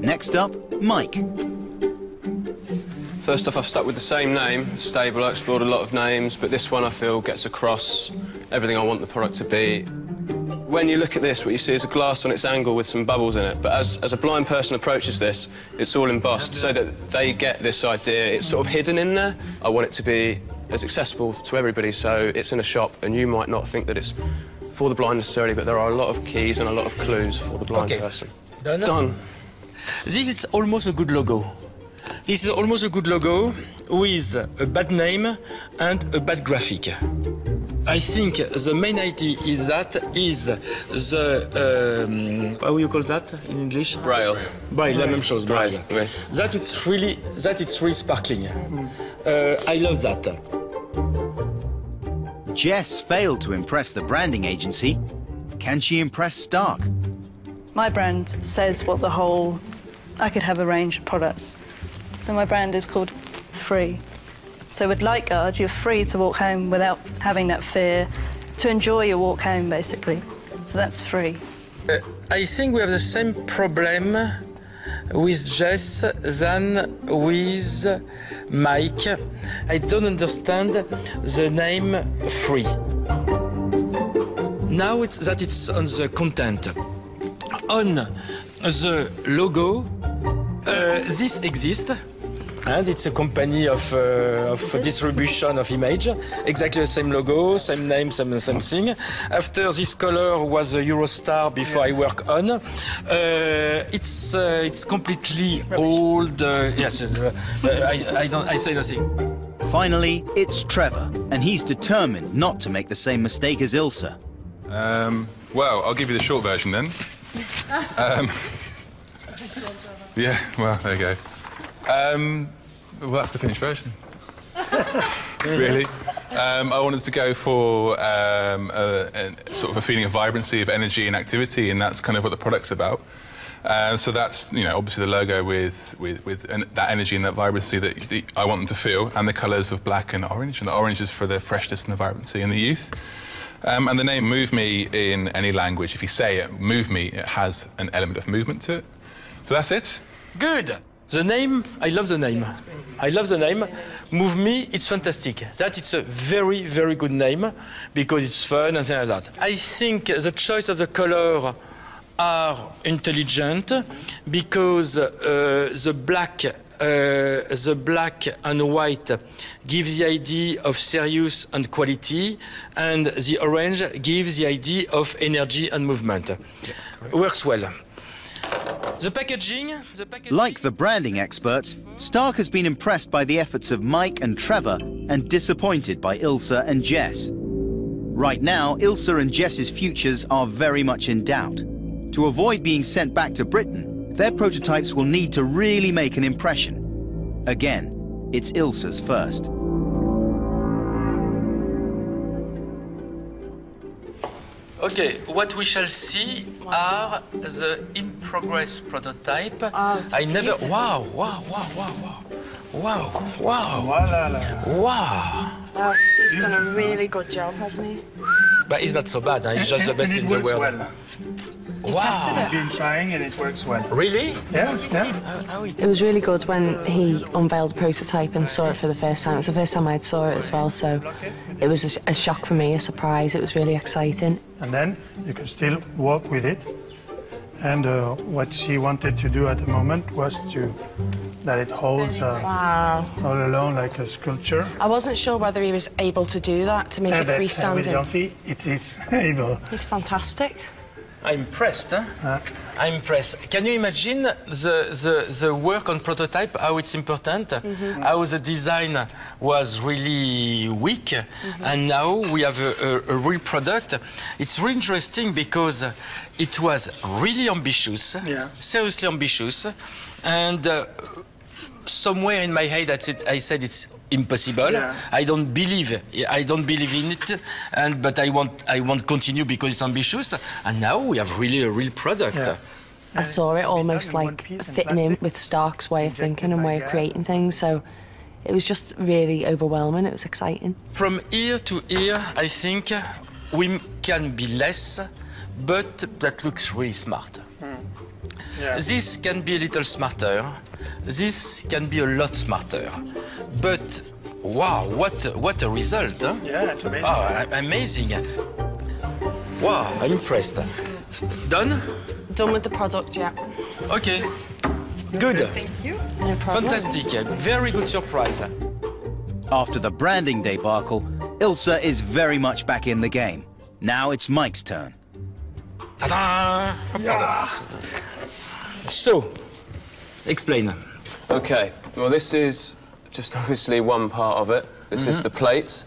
Next up, Mike. First off, I've stuck with the same name, Stable. I explored a lot of names, but this one I feel gets across everything I want the product to be. When you look at this, what you see is a glass on its angle with some bubbles in it, but as a blind person approaches this, it's all embossed so that they get this idea. It's sort of hidden in there. I want it to be as accessible to everybody, so it's in a shop, and you might not think that it's for the blind necessarily, but there are a lot of keys and a lot of clues for the blind person. Done. This is almost a good logo. This is almost a good logo with a bad name and a bad graphic. I think the main idea is the how you call that in English? Braille. Braille, la même chose, Braille. Oui. That it's really sparkling. I love that. Jess failed to impress the branding agency. Can she impress Starck? My brand says what the whole... I could have a range of products. So my brand is called Free. So with Light Guard, you're free to walk home without having that fear, to enjoy your walk home, basically. So that's free. I think we have the same problem with Jess than with Mike. I don't understand the name Free. Now it's on the content. On the logo, this exists. And it's a company of distribution of image, exactly the same logo, same name, same thing. After this color was a Eurostar before I work on. It's completely old. Yes, I say nothing. Finally, it's Trevor, and he's determined not to make the same mistake as Ilsa. Well, I'll give you the short version then. Yeah, well, there you go. Well, that's the finished version. Really. I wanted to go for sort of a feeling of vibrancy, of energy and activity, and that's kind of what the product's about. So that's, you know, obviously the logo with that energy and that vibrancy that I want them to feel, and the colours of black and the orange is for the freshness and the vibrancy and the youth. And the name Move Me in any language, if you say it, Move Me, it has an element of movement to it. So that's it. Good. The name, I love the name. I love the name. Move Me, it's fantastic. That it's a very, very good name because it's fun and things like that. I think the choice of the color are intelligent because the black and white gives the idea of serious and quality, and the orange gives the idea of energy and movement. Works well. The packaging... Like the branding experts, Starck has been impressed by the efforts of Mike and Trevor and disappointed by Ilsa and Jess. Right now, Ilsa and Jess's futures are very much in doubt. To avoid being sent back to Britain, their prototypes will need to really make an impression. Again, it's Ilsa's first. Okay, what we shall see are the in-progress prototype. I never... Wow, wow, wow, wow, wow. Wow, wow. Wow. Oh, he's done a really good job, hasn't he? But he's not so bad, huh? He's just the best in the world. Well. Wow. I've been trying and it works well. Really? Yeah, yeah. It was really good when he unveiled the prototype and saw it for the first time. It was the first time I'd saw it as well, so it was a shock for me, a surprise. It was really exciting. And then you can still walk with it. And what she wanted to do at the moment was that it holds all alone like a sculpture. I wasn't sure whether he was able to do that, to make it freestanding. With Jean-Phi, it is able. He's fantastic. I'm impressed, huh? I'm impressed. Can you imagine the work on prototype, how it's important, how the design was really weak, and now we have a real product. It's really interesting because it was really ambitious, seriously ambitious, and somewhere in my head I said it's impossible. Yeah. I don't believe in it, but I want continue because it's ambitious. And now we have really a real product. Yeah. I saw it almost like fitting in with Starck's way of thinking and way of creating things. So it was just really overwhelming. It was exciting. From ear to ear, I think we can be less, but that looks really smart. Yeah. This can be a little smarter. This can be a lot smarter. But wow, what a result! Huh? Yeah, it's amazing. Oh, amazing! Wow, I'm impressed. Done? Done with the product, yeah. Okay. Good. Thank you. No problem. Fantastic. Very good surprise. After the branding debacle, Ilsa is very much back in the game. Now it's Mike's turn. Ta-da! Yeah. So, explain. Okay, well this is just obviously one part of it. This is the plate.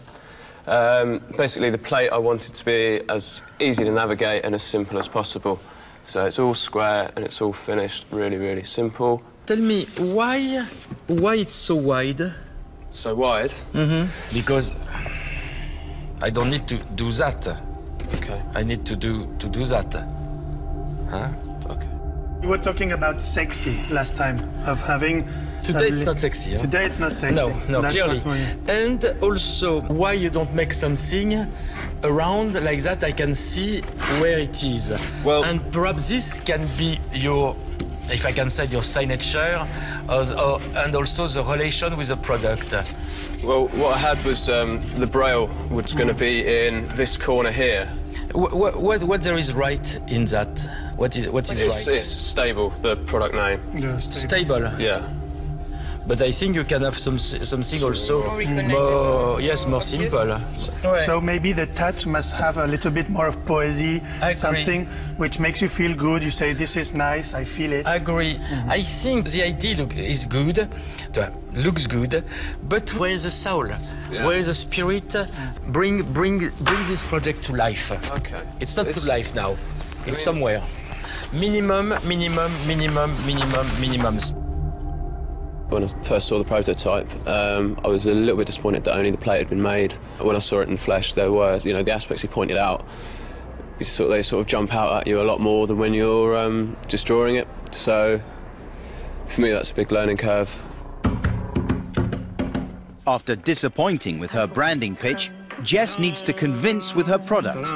Basically the plate I wanted to be as easy to navigate and as simple as possible. So it's all square and it's all finished really, really simple. Tell me, why it's so wide? So wide? Because I don't need to do that. Okay. I need to do that. Huh? Okay. You were talking about sexy last time, of having... Today it's not sexy. Huh? Today it's not sexy. No, clearly. And also, why you don't make something around like that, I can see where it is. Well, and perhaps this can be your, if I can say, your signature, and also the relation with the product. Well, what I had was the braille was going to be in this corner here. What there is right in that? What is right? It's stable, the product name. Yeah, stable. Yeah. But I think you can have something also more simple. So maybe the touch must have a little bit more of poesy, something which makes you feel good. You say, this is nice, I feel it. I agree. I think the idea is good, looks good, but where is the soul? Yeah. Where is the spirit? Bring this project to life. Okay. It's not to life now. It's somewhere. Minimums. When I first saw the prototype, I was a little bit disappointed that only the plate had been made. When I saw it in flesh, there were, the aspects he pointed out, they sort of jump out at you a lot more than when you're just drawing it. So, for me, that's a big learning curve. After disappointing with her branding pitch, Jess needs to convince with her product.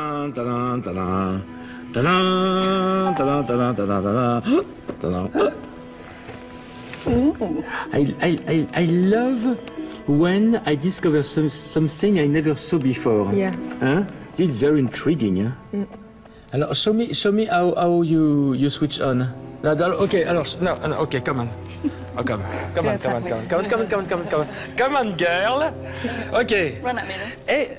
I love when I discover something I never saw before. Yeah. Huh? This is very intriguing. Huh? Alors, show me how you switch on. Okay, okay, come on. Oh, come on, girl. Okay. Run at me then.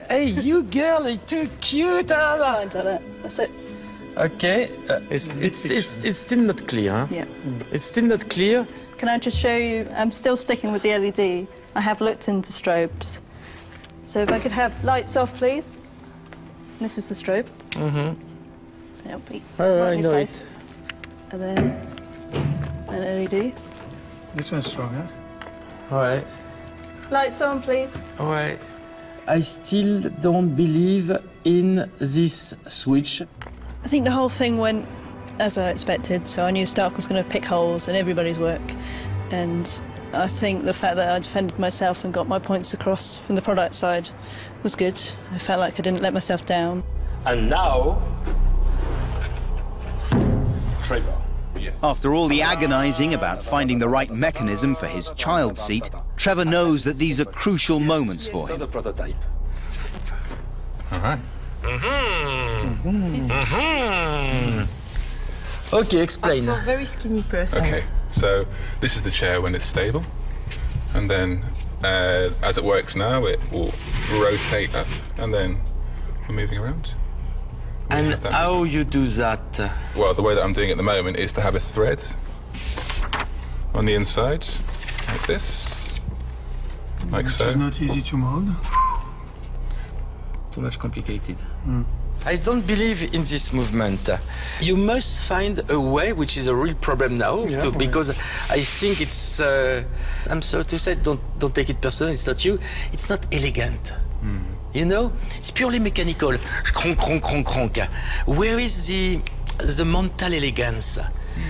Hey, you girl, you're too cute. That's it. Okay, it's still not clear. Huh? Yeah. It's still not clear. Can I just show you? I'm still sticking with the LED. I have looked into strobes. So if I could have lights off, please. This is the strobe. Mm-hmm. That'll be I know face. it. And then an LED. This one's stronger. All right. Lights on, please. All right. I still don't believe in this switch. I think the whole thing went as I expected, so I knew Starck was going to pick holes in everybody's work. And I think the fact that I defended myself and got my points across from the product side was good. I felt like I didn't let myself down. And now, Trevor. Yes. After all the agonizing about finding the right mechanism for his child seat, Trevor knows that these are crucial moments for him. The prototype. All right. Okay, explain. For a very skinny person. Okay, so this is the chair when it's stable, and then as it works now, it will rotate up, and then we're moving around. And how you do that? Well, the way that I'm doing it at the moment is to have a thread on the inside, like this, like so. It's not easy to mold. Too much complicated. I don't believe in this movement. You must find a way, which is a real problem now, because I think it's. I'm sorry to say, don't take it personal. It's not you. It's not elegant. You know, it's purely mechanical. Cronk, cronk, cronk, cronk. Where is the mental elegance?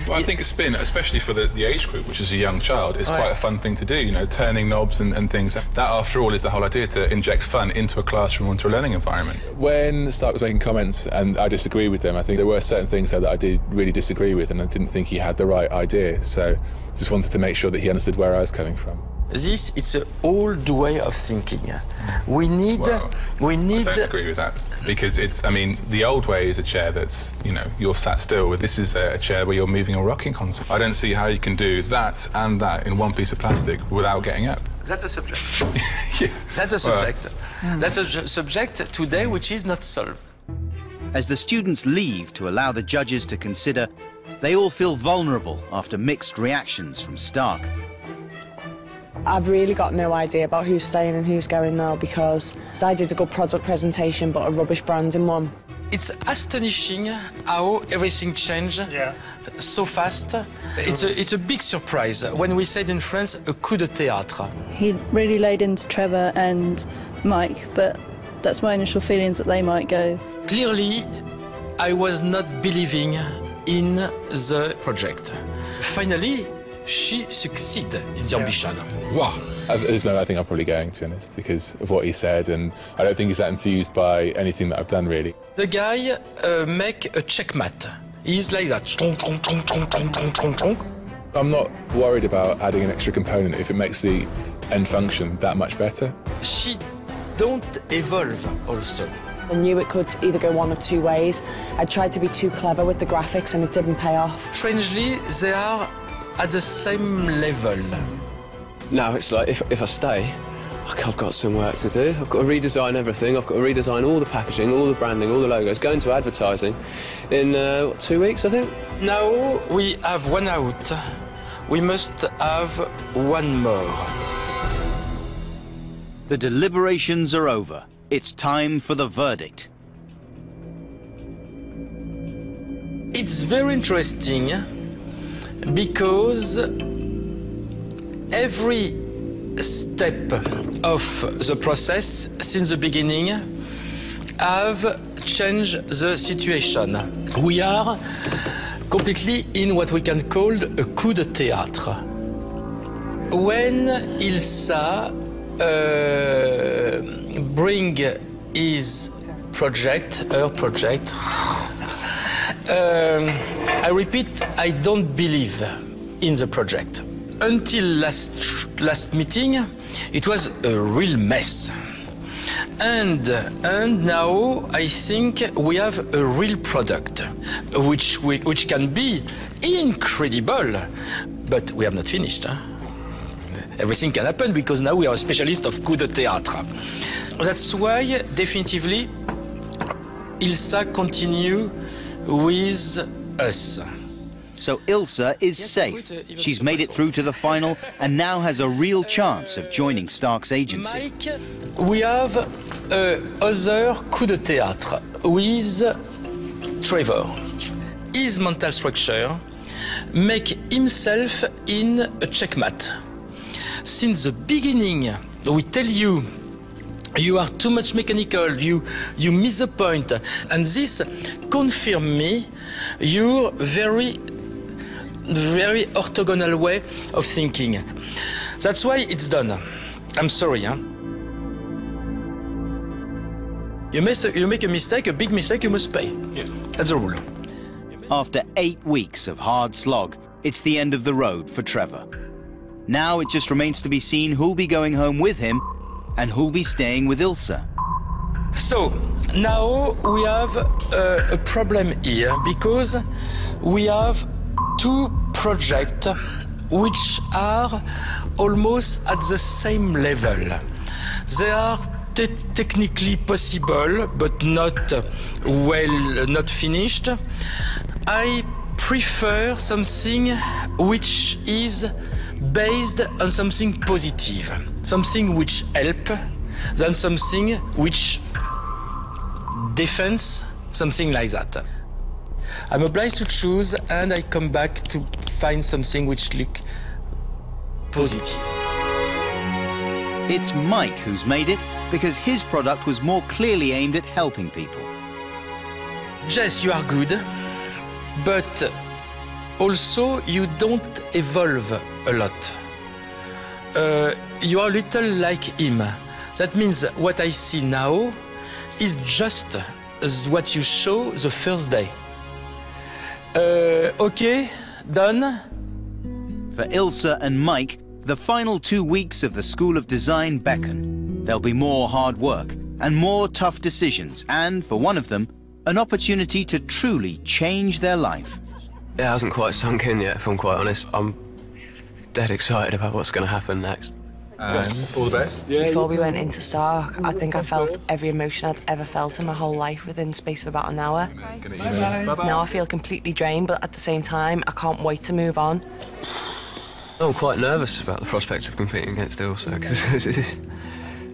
Well, I think a spin, especially for the age group, which is a young child, is quite a fun thing to do, you know, turning knobs and things. That, after all, is the whole idea, to inject fun into a classroom, into a learning environment. When Starck was making comments and I disagreed with them, I think there were certain things there that I did really disagree with, and I didn't think he had the right idea. So I just wanted to make sure that he understood where I was coming from. This, it's an old way of thinking. We need... I don't agree with that, because it's, I mean, the old way is a chair that's, you know, you're sat still with. This is a chair where you're moving or rocking constantly. I don't see how you can do that and that in one piece of plastic without getting up. That's a subject. Yeah. That's a subject. That's a subject today which is not solved. As the students leave to allow the judges to consider, they all feel vulnerable after mixed reactions from Starck. I've really got no idea about who's staying and who's going now, because I did a good product presentation but a rubbish branding one. It's astonishing how everything changed so fast. It's a big surprise. When we said in France, a coup de théâtre. He really laid into Trevor and Mike, but that's my initial feelings that they might go. Clearly, I was not believing in the project. Finally, she succeeded in the ambition. Wow. At this moment, I think I'm probably going, to be honest, because of what he said, and I don't think he's that enthused by anything that I've done, really. The guy make a checkmate. He's like that. I'm not worried about adding an extra component if it makes the end function that much better. She don't evolve also. I knew it could either go one of two ways. I tried to be too clever with the graphics and it didn't pay off. Strangely, they are at the same level. No, it's like if I stay, I've got some work to do. I've got to redesign everything. I've got to redesign all the packaging, all the branding, all the logos, go into advertising in, 2 weeks, I think? Now we have one out. We must have one more. The deliberations are over. It's time for the verdict. It's very interesting because every step of the process since the beginning have changed the situation. We are completely in what we can call a coup de théâtre. When Ilsa bring his project, her project, I repeat, I don't believe in the project. until last meeting, it was a real mess. And now I think we have a real product, which can be incredible, but we have not finished. Huh? Everything can happen because now we are a specialist of coup de théâtre. That's why, definitively, Ilsa continue with us. So Ilsa is safe. She's made it through to the final and now has a real chance of joining Starck's agency. Mike, we have other coup de théâtre with Trevor. His mental structure make himself in a checkmate. Since the beginning, we tell you, you are too much mechanical, you miss the point, and this confirm me your very orthogonal way of thinking. That's why it's done. I'm sorry, huh? You make a mistake, a big mistake, you must pay. Yeah. That's the rule. After 8 weeks of hard slog, it's the end of the road for Trevor. Now it just remains to be seen who'll be going home with him and who'll be staying with Ilsa. So, now we have a problem here because we have two projects which are almost at the same level. They are technically possible, but not finished. I prefer something which is based on something positive, something which help, than something which defends, something like that. I'm obliged to choose, and I come back to find something which look positive. It's Mike who's made it, because his product was more clearly aimed at helping people. Jess, you are good, but also you don't evolve a lot. You are a little like him. That means what I see now is just what you show the first day. Okay, done? For Ilsa and Mike, the final 2 weeks of the School of Design beckon. There'll be more hard work and more tough decisions, and for one of them, an opportunity to truly change their life. It hasn't quite sunk in yet, if I'm quite honest. I'm dead excited about what's going to happen next. And all the best. Before we went into Starck, I think I felt every emotion I'd ever felt in my whole life within the space of about an hour. Now I feel completely drained, but at the same time, I can't wait to move on. I'm quite nervous about the prospect of competing against Ilsa, because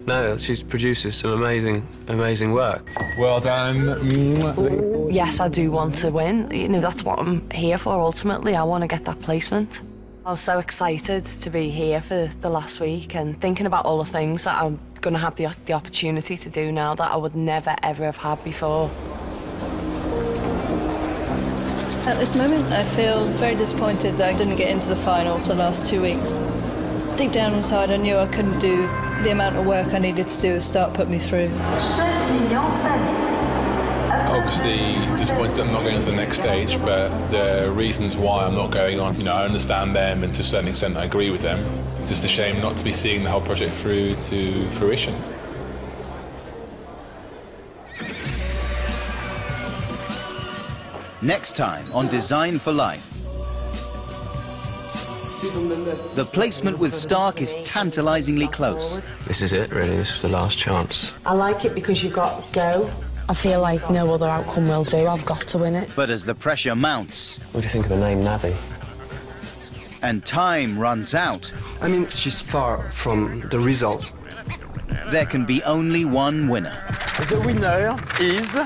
no, she produces some amazing work. Well done. Yes, I do want to win. You know, that's what I'm here for, ultimately. I want to get that placement. I was so excited to be here for the last week and thinking about all the things that I'm going to have the opportunity to do now that I would never, ever have had before. At this moment, I feel very disappointed that I didn't get into the final for the last 2 weeks. Deep down inside, I knew I couldn't do the amount of work I needed to do to start put me through. Obviously disappointed that I'm not going to the next stage, but the reasons why I'm not going on, I understand them, and to a certain extent I agree with them. It's just a shame not to be seeing the whole project through to fruition. Next time on Design for Life. The placement with Starck is tantalisingly close. This is it, really. This is the last chance. I like it because you've got to go. I feel like no other outcome will do. I've got to win it. But as the pressure mounts... What do you think of the name Navi? And time runs out... I mean, she's far from the result. There can be only one winner. The winner is...